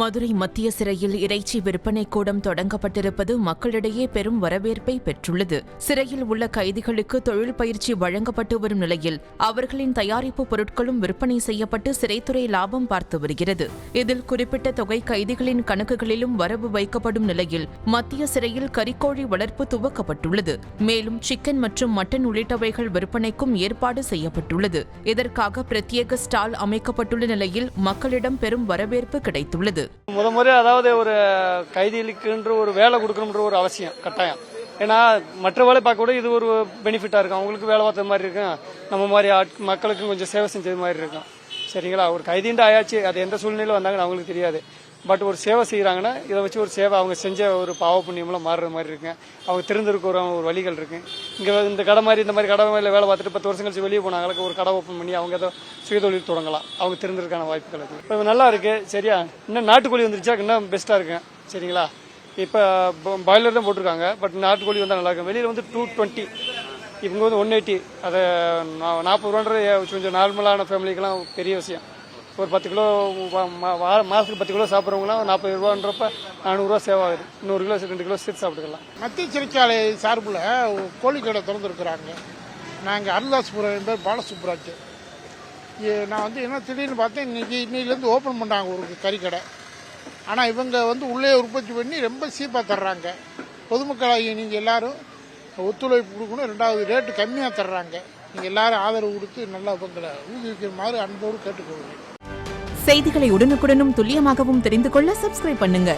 மதுரை மத்திய சிறையில் இறைச்சி விற்பனை கூடம் தொடங்கப்பட்டிருப்பது மக்களிடையே பெரும் வரவேற்பை பெற்றுள்ளது. சிறையில் உள்ள கைதிகளுக்கு தொழில் பயிற்சி வழங்கப்பட்டு வரும் நிலையில் அவர்களின் தயாரிப்பு பொருட்களும் விற்பனை செய்யப்பட்டு சிறைத்துறை லாபம் பார்த்து வருகிறது. இதில் குறிப்பிட்ட தொகை கைதிகளின் கணக்குகளிலும் வரவு வைக்கப்படும் நிலையில் மத்திய சிறையில் கறிக்கோழி வளர்ப்பு துவக்கப்பட்டுள்ளது. மேலும் சிக்கன் மற்றும் மட்டன் உள்ளிட்டவைகள் விற்பனைக்கும் ஏற்பாடு செய்யப்பட்டுள்ளது. இதற்காக பிரத்யேக ஸ்டால் அமைக்கப்பட்டுள்ள நிலையில் மக்களிடம் பெரும் வரவேற்பு கிடைத்துள்ளது. முறை அதாவது ஒரு கைதிகளுக்கு ஒரு வேலை கொடுக்கணும்ன்ற ஒரு அவசியம் கட்டாயம். ஏன்னா மற்ற வேலை பார்க்க கூட இது ஒரு பெனிஃபிட்டா இருக்கும். அவங்களுக்கு வேலை பார்த்தது மாதிரி இருக்கும், நம்ம மாதிரி மக்களுக்கு கொஞ்சம் சேவை செஞ்சது மாதிரி இருக்கும். சரிங்களா? ஒரு கைதின்ற ஆயாச்சு, அது எந்த சூழ்நிலையில் வந்தாங்கன்னு அவங்களுக்கு தெரியாது. பட் ஒரு சேவை செய்கிறாங்கன்னா இதை வச்சு ஒரு சேவை அவங்க செஞ்ச ஒரு பாவ புண்ணியமெல்லாம் மாறுற மாதிரி இருக்கு. அவங்க திறந்திருக்கிற ஒரு வழிகள் இருக்கு. இங்கே இந்த கடை மாதிரி இந்த மாதிரி கடை வேலை பார்த்துட்டு 10 வருஷம் கழிச்சு வெளியே போனாங்களுக்கு ஒரு கடை ஓப்பன் பண்ணி அவங்க ஏதோ சுயதொழில் தொடங்கலாம். அவங்க திறந்திருக்கான வாய்ப்புகள் இருக்கு. இப்போ நல்லா இருக்கு. சரியா? இன்னும் நாட்டுக்கோழி வந்துருச்சா இன்னும் பெஸ்ட்டாக இருக்கு. சரிங்களா? இப்போ பாய்லர் தான் போட்டிருக்காங்க. பட் நாட்டுக்கோழி வந்தால் நல்லா இருக்கும். வெளியில் வந்து 220, இவங்க வந்து 180. அதை 40 ரூபான்றது கொஞ்சம் நார்மலான ஃபேமிலிக்கெல்லாம் பெரிய விஷயம். ஒரு 10 கிலோ மாதத்துக்கு 10 கிலோ சாப்பிட்றவங்களாம் 40 ரூபான்றப்ப 400 ரூபா சேவ் ஆகுது. 100 கிலோ 2 கிலோ சேர்த்து சாப்பிட்டுக்கலாம். மத்திய சிறைச்சாலை சார்பில் கோழிக்கடை திறந்துருக்குறாங்க. நாங்கள் அருள்தாஸ்புரம் என் பேர் பாலசுப்ராஜ். நான் வந்து என்ன திடீர்னு பார்த்தேன், இன்னையிலேருந்து ஓப்பன் பண்ணாங்க ஒரு கறிக்கடை. ஆனால் இவங்க வந்து உள்ளே உற்பத்தி பண்ணி ரொம்ப சீப்பாக தர்றாங்க. பொதுமக்களாகிய நீங்கள் எல்லாரும் ஒத்துழைப்பு கொடுக்கணும். 2வது ரேட்டு கம்மியாக தர்றாங்க. நீங்கள் எல்லாரும் ஆதரவு கொடுத்து நல்லா இவங்களை ஊக்குவிக்கிற மாதிரி அன்போடு கேட்டுக்கொள்கிறேன். செய்திகளை உடனுக்குடனும் துல்லியமாகவும் தெரிந்து கொள்ள சப்ஸ்கிரைப் பண்ணுங்க.